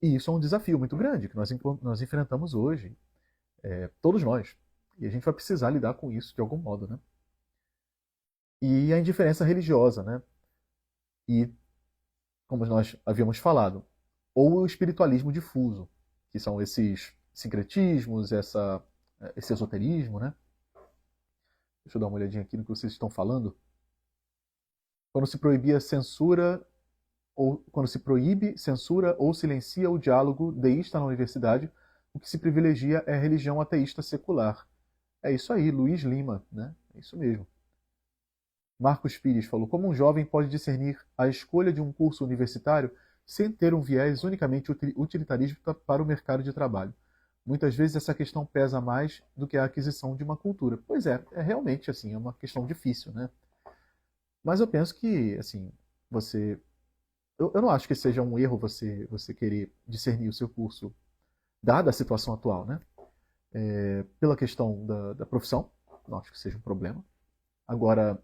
E isso é um desafio muito grande que nós enfrentamos hoje, todos nós. E a gente vai precisar lidar com isso de algum modo, né? E a indiferença religiosa, né? E, como nós havíamos falado, ou o espiritualismo difuso, que são esses sincretismos, esse esoterismo, né? Deixa eu dar uma olhadinha aqui no que vocês estão falando. Quando se proibia censura ou quando se proíbe, censura ou silencia o diálogo deísta na universidade, o que se privilegia é a religião ateísta secular. É isso aí, Luiz Lima, né? É isso mesmo. Marcos Pires falou: como um jovem pode discernir a escolha de um curso universitário sem ter um viés unicamente utilitarista para o mercado de trabalho? Muitas vezes essa questão pesa mais do que a aquisição de uma cultura. Pois é realmente assim, é uma questão difícil, né? Mas eu penso que, assim, você eu não acho que seja um erro você querer discernir o seu curso, dada a situação atual, né? Pela questão da profissão, não acho que seja um problema. Agora,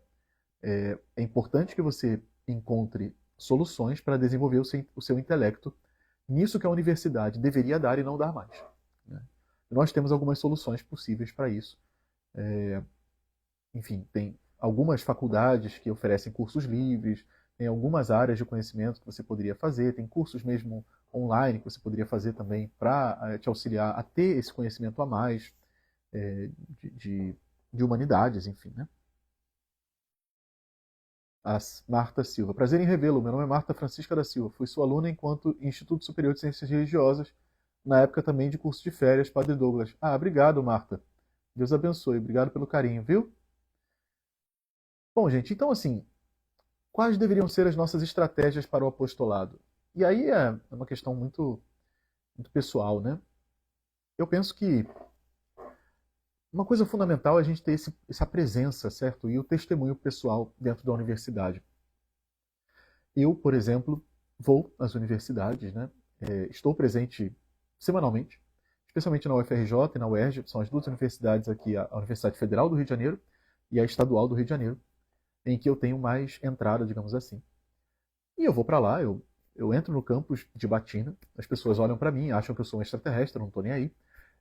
é importante que você encontre soluções para desenvolver o seu intelecto nisso que a universidade deveria dar e não dar mais, né? Nós temos algumas soluções possíveis para isso. Enfim, tem algumas faculdades que oferecem cursos livres, tem algumas áreas de conhecimento que você poderia fazer, tem cursos mesmo online que você poderia fazer também para te auxiliar a ter esse conhecimento a mais de, de, de humanidades, enfim, né? A Marta Silva. Prazer em revê-lo. Meu nome é Marta Francisca da Silva. Fui sua aluna enquanto Instituto Superior de Ciências Religiosas, na época também de curso de férias, Padre Douglas. Ah, obrigado, Marta. Deus abençoe. Obrigado pelo carinho, viu? Bom, gente, então assim, quais deveriam ser as nossas estratégias para o apostolado? E aí é uma questão muito pessoal, né? Eu penso que uma coisa fundamental é a gente ter essa presença, certo? E o testemunho pessoal dentro da universidade. Eu, por exemplo, vou às universidades, né? Estou presente semanalmente, especialmente na UFRJ e na UERJ, que são as duas universidades aqui, a Universidade Federal do Rio de Janeiro e a Estadual do Rio de Janeiro, em que eu tenho mais entrada, digamos assim. E eu vou para lá, eu entro no campus de Batina, as pessoas olham para mim, acham que eu sou um extraterrestre, eu não estou nem aí.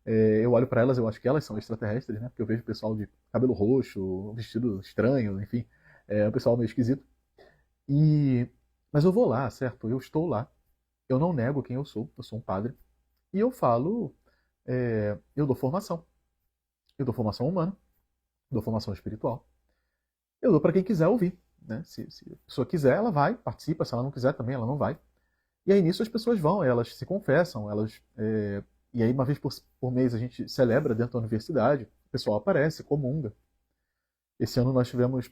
Eu olho para elas, eu acho que elas são extraterrestres, né? Porque eu vejo o pessoal de cabelo roxo, vestido estranho, enfim, o pessoal meio esquisito. E mas eu vou lá, certo? Eu estou lá. Eu não nego quem eu sou um padre. E eu falo, eu dou formação. Eu dou formação humana, dou formação espiritual. Eu dou para quem quiser ouvir. Né? Se a pessoa quiser, ela vai, participa. Se ela não quiser também, ela não vai. E aí nisso as pessoas vão, elas se confessam, e aí uma vez por mês a gente celebra dentro da universidade, o pessoal aparece, comunga. Esse ano nós tivemos,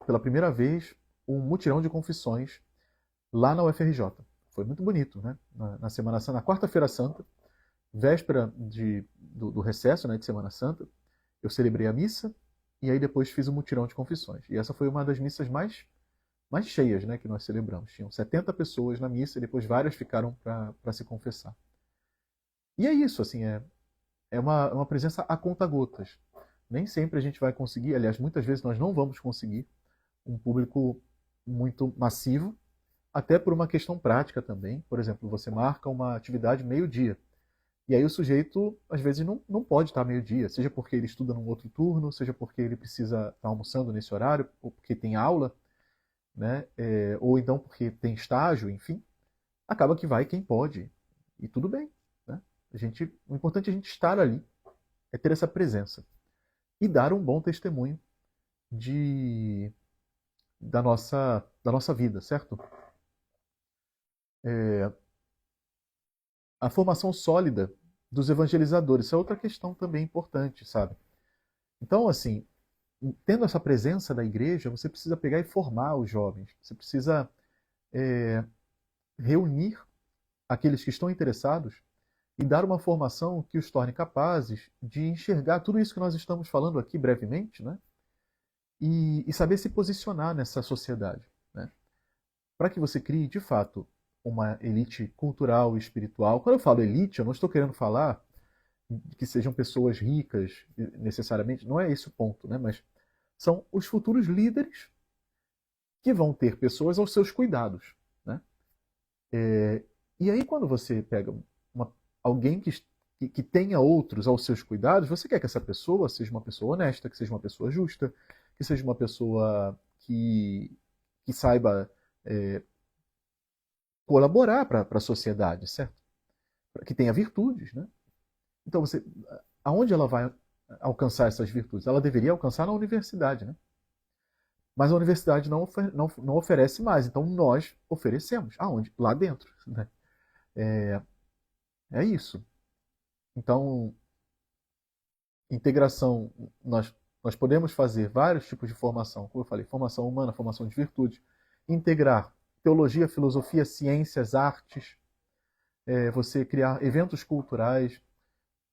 pela primeira vez, um mutirão de confissões lá na UFRJ. Foi muito bonito, né? Na Semana Santa, na Quarta-feira Santa, véspera do recesso, né, de Semana Santa, eu celebrei a missa e aí depois fiz o mutirão de confissões. E essa foi uma das missas mais cheias, né, que nós celebramos. Tinham 70 pessoas na missa e depois várias ficaram para se confessar. E é isso, assim, é uma presença a conta-gotas. Nem sempre a gente vai conseguir, aliás, muitas vezes nós não vamos conseguir um público muito massivo, até por uma questão prática também. Por exemplo, você marca uma atividade meio-dia. E aí o sujeito, às vezes, não pode estar meio-dia, seja porque ele estuda num outro turno, seja porque ele precisa estar almoçando nesse horário, ou porque tem aula, né? Ou então porque tem estágio, enfim. Acaba que vai quem pode. E tudo bem. Né? O importante é a gente estar ali, é ter essa presença. E dar um bom testemunho de, da nossa vida, certo? A formação sólida dos evangelizadores, isso é outra questão também importante, sabe? Então, assim, tendo essa presença da igreja, você precisa pegar e formar os jovens. Você precisa reunir aqueles que estão interessados e dar uma formação que os torne capazes de enxergar tudo isso que nós estamos falando aqui brevemente, né? E saber se posicionar nessa sociedade, né? Para que você crie, de fato, uma elite cultural e espiritual. Quando eu falo elite, eu não estou querendo falar que sejam pessoas ricas necessariamente, não é esse o ponto, né? Mas são os futuros líderes que vão ter pessoas aos seus cuidados, né? E aí quando você pega alguém que tenha outros aos seus cuidados, você quer que essa pessoa seja uma pessoa honesta, que seja uma pessoa justa, que seja uma pessoa que saiba colaborar para a sociedade, certo? Que tenha virtudes, né? Então, aonde ela vai alcançar essas virtudes? Ela deveria alcançar na universidade, né? Mas a universidade não oferece mais, então nós oferecemos. Aonde? Lá dentro. Né? É isso. Então, integração, nós podemos fazer vários tipos de formação, como eu falei, formação humana, formação de virtude, integrar teologia, filosofia, ciências, artes, você criar eventos culturais.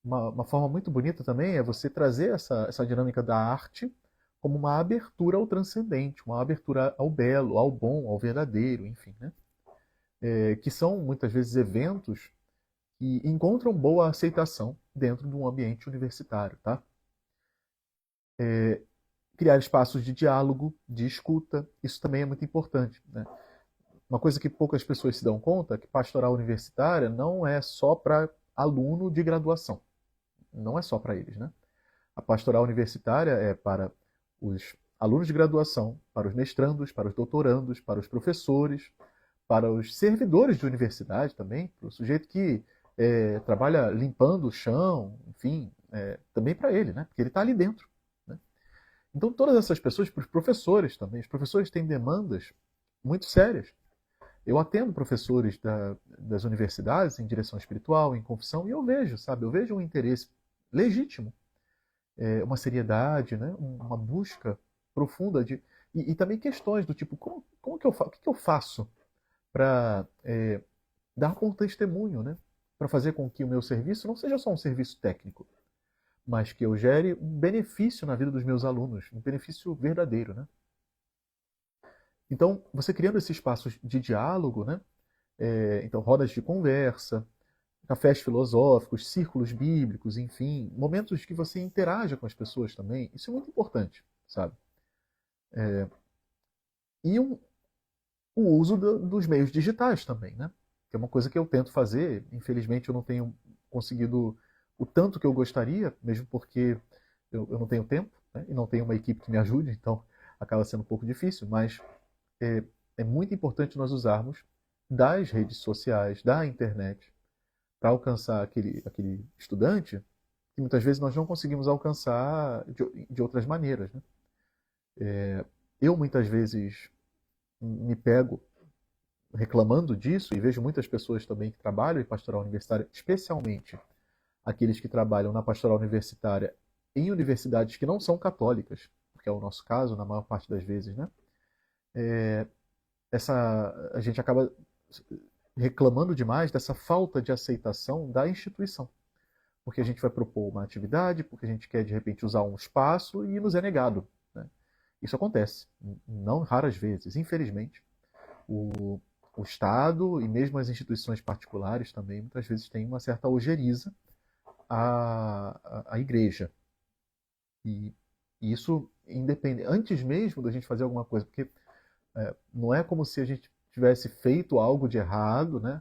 Uma forma muito bonita também é você trazer essa dinâmica da arte como uma abertura ao transcendente, uma abertura ao belo, ao bom, ao verdadeiro, enfim, né? Que são muitas vezes eventos que encontram boa aceitação dentro de um ambiente universitário, tá? Criar espaços de diálogo, de escuta, isso também é muito importante, né? Uma coisa que poucas pessoas se dão conta é que pastoral universitária não é só para aluno de graduação, não é só para eles, né? A pastoral universitária é para os alunos de graduação, para os mestrandos, para os doutorandos, para os professores, para os servidores de universidade também, para o sujeito que trabalha limpando o chão, enfim, também para ele, né? Porque ele está ali dentro. Né? Então, todas essas pessoas, para os professores também, os professores têm demandas muito sérias. Eu atendo professores das universidades em direção espiritual, em confissão, e eu vejo, sabe, eu vejo um interesse legítimo, uma seriedade, né? Uma busca profunda e também questões do tipo, como que eu faço, o que eu faço para dar bom testemunho, né? Para fazer com que o meu serviço não seja só um serviço técnico, mas que eu gere um benefício na vida dos meus alunos, um benefício verdadeiro, né? Então, você criando esses espaços de diálogo, né? Então, rodas de conversa, cafés filosóficos, círculos bíblicos, enfim, momentos que você interaja com as pessoas também. Isso é muito importante, sabe? E o uso dos meios digitais também, né? Que é uma coisa que eu tento fazer. Infelizmente, eu não tenho conseguido o tanto que eu gostaria, mesmo porque eu não tenho tempo, né? E não tenho uma equipe que me ajude, então acaba sendo um pouco difícil, mas é, é muito importante nós usarmos das redes sociais, da internet, para alcançar aquele estudante que muitas vezes nós não conseguimos alcançar de outras maneiras, né? Eu muitas vezes me pego reclamando disso, e vejo muitas pessoas também que trabalham em pastoral universitária, especialmente aqueles que trabalham na pastoral universitária em universidades que não são católicas, que é o nosso caso, na maior parte das vezes, né? A gente acaba reclamando demais dessa falta de aceitação da instituição. Porque a gente vai propor uma atividade, porque a gente quer, de repente, usar um espaço e nos é negado, né? Isso acontece, não raras vezes, infelizmente. O Estado e mesmo as instituições particulares também muitas vezes têm uma certa ojeriza à igreja. E isso independe, antes mesmo da gente fazer alguma coisa, porque não é como se a gente tivesse feito algo de errado, né?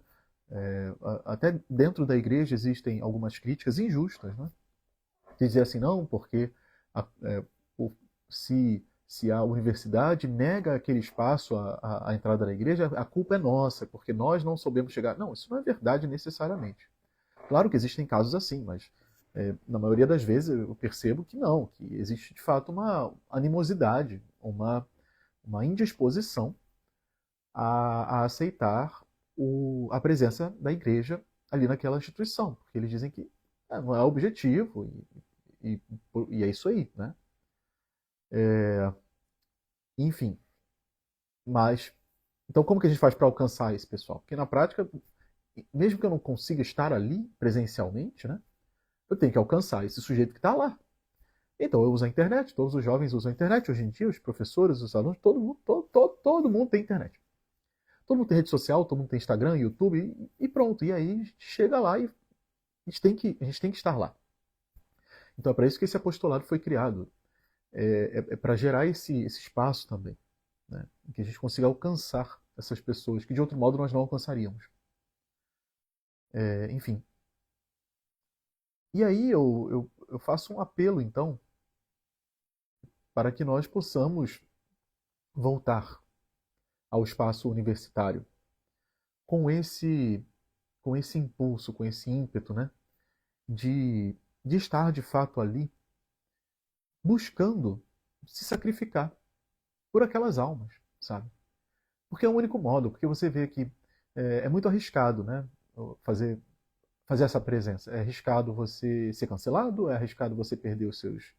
Até dentro da igreja existem algumas críticas injustas, né? Que dizem assim, não, porque é, se a universidade nega aquele espaço à entrada da igreja, a culpa é nossa, porque nós não soubemos chegar. Não, isso não é verdade necessariamente. Claro que existem casos assim, mas na maioria das vezes eu percebo que não, que existe de fato uma animosidade, uma indisposição a aceitar a presença da igreja ali naquela instituição, porque eles dizem que não é objetivo e, e é isso aí, né? Enfim, mas então como que a gente faz para alcançar esse pessoal? Porque na prática, mesmo que eu não consiga estar ali presencialmente, né? Eu tenho que alcançar esse sujeito que está lá. Então eu uso a internet, todos os jovens usam a internet hoje em dia, os professores, os alunos, todo mundo tem internet. Todo mundo tem rede social, todo mundo tem Instagram, YouTube e pronto. E aí a gente chega lá e a gente tem que estar lá. Então é para isso que esse apostolado foi criado. Para gerar esse espaço também, né? Em que a gente consiga alcançar essas pessoas que de outro modo nós não alcançaríamos. Enfim. E aí eu faço um apelo, então, para que nós possamos voltar ao espaço universitário com esse impulso, com esse ímpeto, né? De estar de fato ali buscando se sacrificar por aquelas almas, sabe? Porque é o único modo, porque você vê que é muito arriscado, né? Fazer essa presença. É arriscado você ser cancelado, é arriscado você perder os seus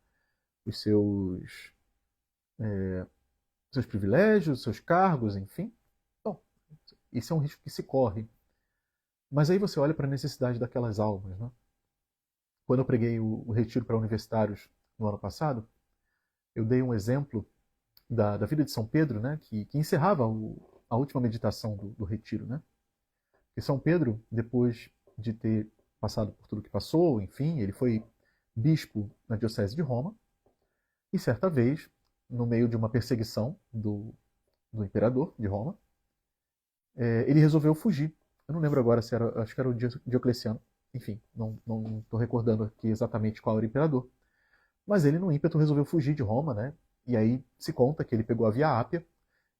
privilégios, os seus cargos, enfim. Bom, isso é um risco que se corre. Mas aí você olha para a necessidade daquelas almas, né? Quando eu preguei o retiro para universitários no ano passado, eu dei um exemplo da vida de São Pedro, né? Que encerrava a última meditação do retiro, né? E São Pedro, depois de ter passado por tudo que passou, enfim, ele foi bispo na diocese de Roma, e certa vez, no meio de uma perseguição do imperador de Roma, ele resolveu fugir. Eu não lembro agora se era, acho que era o Diocleciano, enfim, não estou recordando aqui exatamente qual era o imperador, mas ele no ímpeto resolveu fugir de Roma, né? E aí se conta que ele pegou a Via Ápia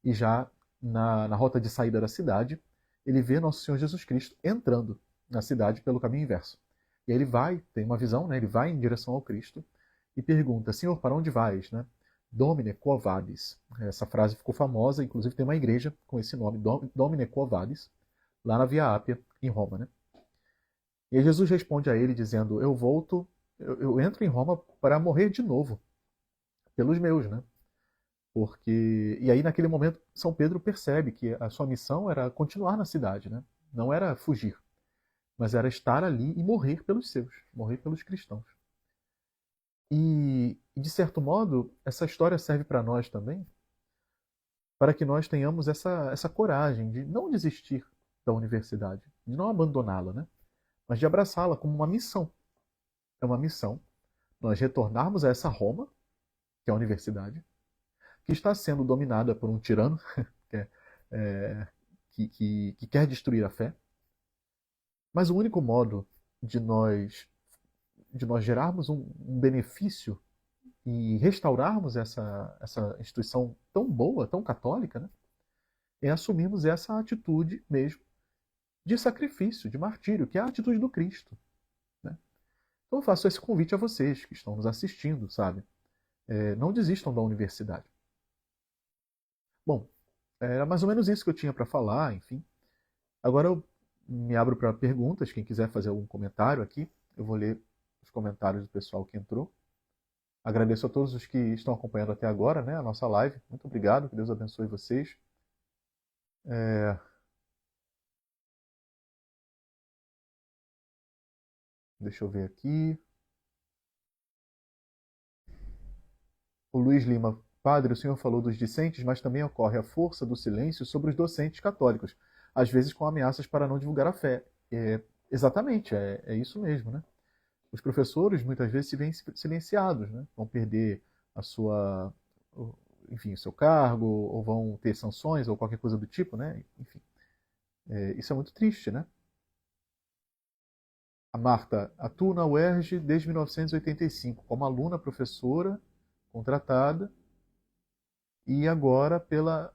e já na rota de saída da cidade, ele vê Nosso Senhor Jesus Cristo entrando na cidade pelo caminho inverso. E aí ele vai, tem uma visão, né? Ele vai em direção ao Cristo e pergunta: Senhor, para onde vais, né? Domine quo vadis. Essa frase ficou famosa, inclusive tem uma igreja com esse nome, Domine quo vadis, lá na Via Ápia, em Roma, né? E aí Jesus responde a ele dizendo: eu volto, eu entro em Roma para morrer de novo pelos meus, né? E aí naquele momento São Pedro percebe que a sua missão era continuar na cidade, né? Não era fugir, mas era estar ali e morrer pelos seus, morrer pelos cristãos. E de certo modo, essa história serve para nós também, para que nós tenhamos essa coragem de não desistir da universidade, de não abandoná-la, né? mas de abraçá-la como uma missão. É uma missão nós retornarmos a essa Roma, que é a universidade, que está sendo dominada por um tirano que, é, que quer destruir a fé. Mas o único modo de nós gerarmos um benefício e restaurarmos essa instituição tão boa, tão católica, né, é assumirmos essa atitude mesmo de sacrifício, de martírio, que é a atitude do Cristo. Né? Então eu faço esse convite a vocês que estão nos assistindo, sabe? Não desistam da universidade. Bom, era mais ou menos isso que eu tinha para falar, enfim. Agora eu me abro para perguntas, quem quiser fazer algum comentário aqui, eu vou ler os comentários do pessoal que entrou. Agradeço a todos os que estão acompanhando até agora, né, a nossa live. Muito obrigado, que Deus abençoe vocês. É, Deixa eu ver aqui. O Luiz Lima, padre, o senhor falou dos discentes, mas também ocorre a força do silêncio sobre os docentes católicos, às vezes com ameaças para não divulgar a fé. Exatamente, é isso mesmo, né? Os professores muitas vezes se veem silenciados, né? Vão perder a sua, enfim, o seu cargo, ou vão ter sanções, ou qualquer coisa do tipo, né? Enfim, isso é muito triste, né? A Marta atua na UERJ desde 1985, como aluna, professora, contratada, e agora pela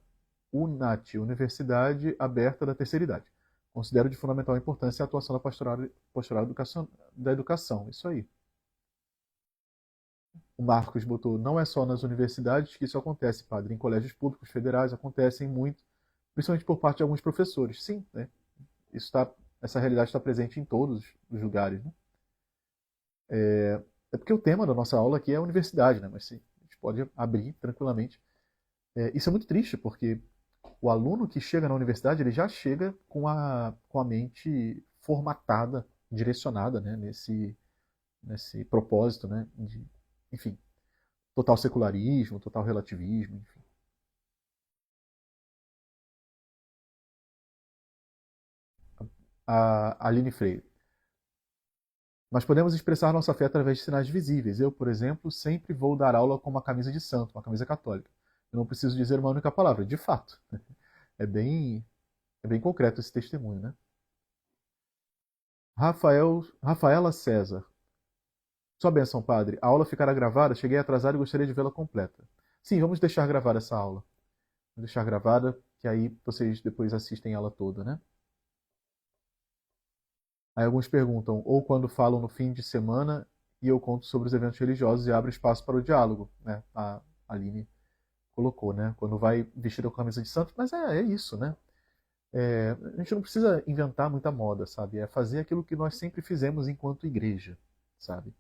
UNAT, Universidade Aberta da Terceira Idade. Considero de fundamental importância a atuação da pastoral da educação. Isso aí. O Marcos botou, não é só nas universidades que isso acontece, padre. Em colégios públicos federais acontecem muito, principalmente por parte de alguns professores. Sim, né? Essa realidade está presente em todos os lugares. Né? É porque o tema da nossa aula aqui é a universidade, né? Mas sim, a gente pode abrir tranquilamente. Isso é muito triste, porque o aluno que chega na universidade, ele já chega com a mente formatada, direcionada, né? Nesse propósito, né? Enfim, total secularismo, total relativismo, enfim. A Aline Freire. Nós podemos expressar nossa fé através de sinais visíveis. Eu, por exemplo, sempre vou dar aula com uma camisa de santo, uma camisa católica. Eu não preciso dizer uma única palavra, de fato. É bem, é bem concreto esse testemunho, né? Rafaela César. Sua bênção, padre. A aula ficará gravada. Cheguei atrasado e gostaria de vê-la completa. Sim, vamos deixar gravada essa aula. Vamos deixar gravada, que aí vocês depois assistem ela toda, né? Aí alguns perguntam, ou quando falam no fim de semana e eu conto sobre os eventos religiosos e abro espaço para o diálogo, né? A Aline colocou, né? Quando vai vestido com a camisa de santo, mas é isso, né? A gente não precisa inventar muita moda, sabe? É fazer aquilo que nós sempre fizemos enquanto igreja, sabe?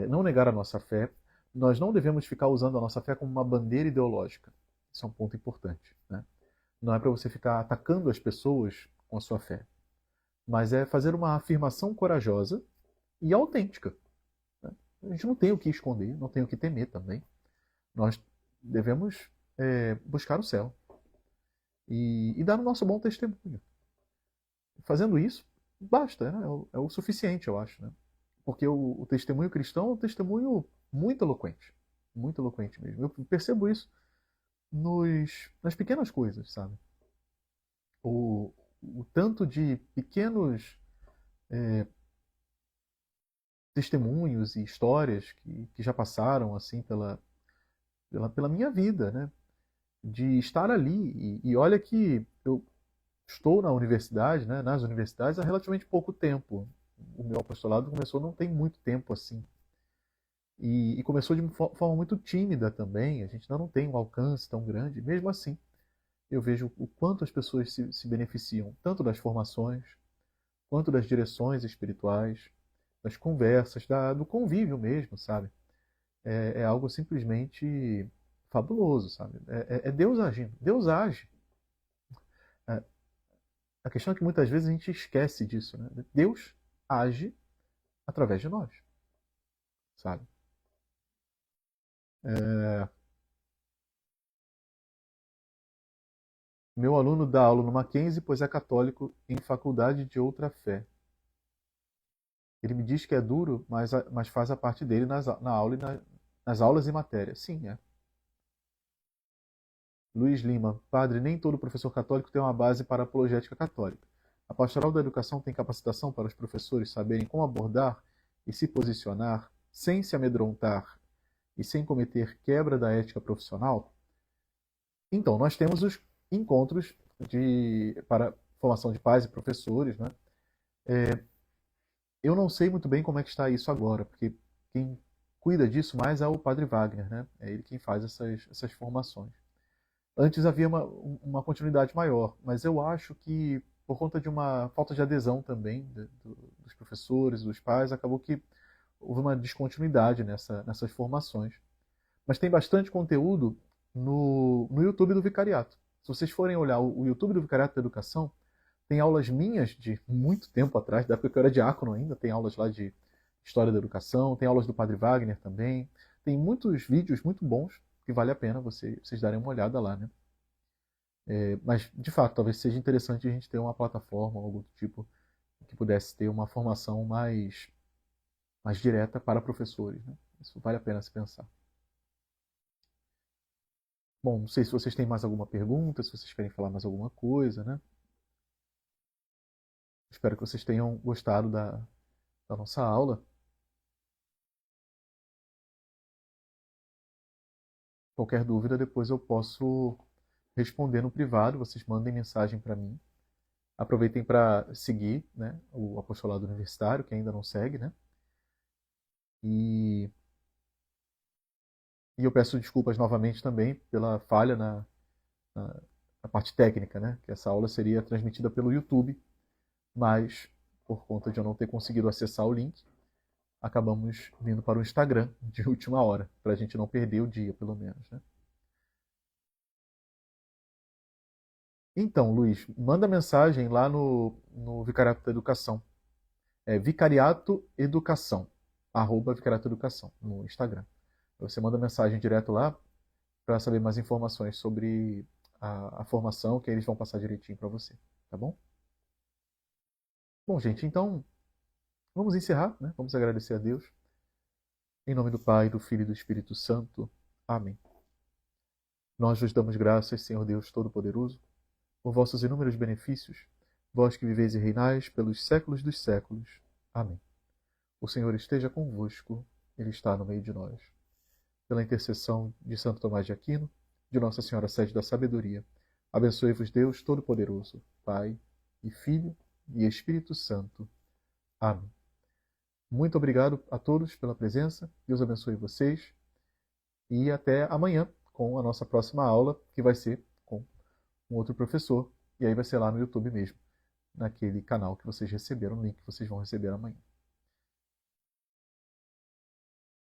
Não negar a nossa fé. Nós não devemos ficar usando a nossa fé como uma bandeira ideológica. Isso é um ponto importante, né? Não é para você ficar atacando as pessoas com a sua fé, mas é fazer uma afirmação corajosa e autêntica. Né? A gente não tem o que esconder, não tem o que temer também. Nós devemos buscar o céu e dar o nosso bom testemunho. Fazendo isso, basta, né? É o suficiente, eu acho. Né? Porque o testemunho cristão é um testemunho muito eloquente mesmo. Eu percebo isso nas pequenas coisas, sabe? O tanto de pequenos testemunhos e histórias que já passaram assim pela minha vida, né? De estar ali. E olha que eu estou na universidade, né? Nas universidades há relativamente pouco tempo. O meu apostolado começou não tem muito tempo assim. E começou de forma muito tímida também. A gente ainda não tem um alcance tão grande. Mesmo assim, eu vejo o quanto as pessoas se beneficiam, tanto das formações, quanto das direções espirituais, das conversas, do convívio mesmo, sabe? É algo simplesmente fabuloso, sabe? É Deus agindo. Deus age. É, a questão é que muitas vezes a gente esquece disso, né? Deus age através de nós, sabe? É, Meu aluno dá aula no Mackenzie, pois é católico em faculdade de outra fé. Ele me diz que é duro, mas faz a parte dele na aula nas aulas e matérias. Sim, é. Luiz Lima, padre, nem todo professor católico tem uma base para a apologética católica. A pastoral da educação tem capacitação para os professores saberem como abordar e se posicionar sem se amedrontar e sem cometer quebra da ética profissional? Então, nós temos os encontros para formação de pais e professores, né? Eu não sei muito bem como é que está isso agora, porque quem cuida disso mais é o padre Wagner, né? É ele quem faz essas formações. Antes havia uma continuidade maior, mas eu acho que por conta de uma falta de adesão também dos professores, dos pais, acabou que houve uma descontinuidade nessas formações. Mas tem bastante conteúdo no YouTube do Vicariato. Se vocês forem olhar o YouTube do Vicariato da Educação, tem aulas minhas de muito tempo atrás, da época que eu era diácono ainda, tem aulas lá de História da Educação, tem aulas do Padre Wagner também, tem muitos vídeos muito bons que vale a pena vocês darem uma olhada lá, né? Mas, de fato, talvez seja interessante a gente ter uma plataforma, algo do tipo, que pudesse ter uma formação mais direta para professores, né? Isso vale a pena se pensar. Bom, não sei se vocês têm mais alguma pergunta, se vocês querem falar mais alguma coisa, né? Espero que vocês tenham gostado da nossa aula. Qualquer dúvida, depois eu posso responder no privado, vocês mandem mensagem para mim. Aproveitem para seguir, né, o Apostolado Universitário, que ainda não segue, né? E eu peço desculpas novamente também pela falha na parte técnica, né? Que essa aula seria transmitida pelo YouTube, mas por conta de eu não ter conseguido acessar o link, acabamos vindo para o Instagram de última hora, para a gente não perder o dia, pelo menos, né? Então, Luiz, manda mensagem lá no Vicariato da Educação. É Vicariato Educação, @Vicariato Educação, no Instagram. Você manda mensagem direto lá para saber mais informações sobre a formação, que eles vão passar direitinho para você, tá bom? Bom, gente, então vamos encerrar, né? Vamos agradecer a Deus. Em nome do Pai, do Filho e do Espírito Santo. Amém. Nós vos damos graças, Senhor Deus Todo-Poderoso, por vossos inúmeros benefícios, vós que viveis e reinais pelos séculos dos séculos. Amém. O Senhor esteja convosco, Ele está no meio de nós. Pela intercessão de Santo Tomás de Aquino, de Nossa Senhora Sede da Sabedoria, abençoe-vos Deus Todo-Poderoso, Pai e Filho e Espírito Santo. Amém. Muito obrigado a todos pela presença, Deus abençoe vocês e até amanhã com a nossa próxima aula, que vai ser com um outro professor, e aí vai ser lá no YouTube mesmo, naquele canal que vocês receberam, no link que vocês vão receber amanhã.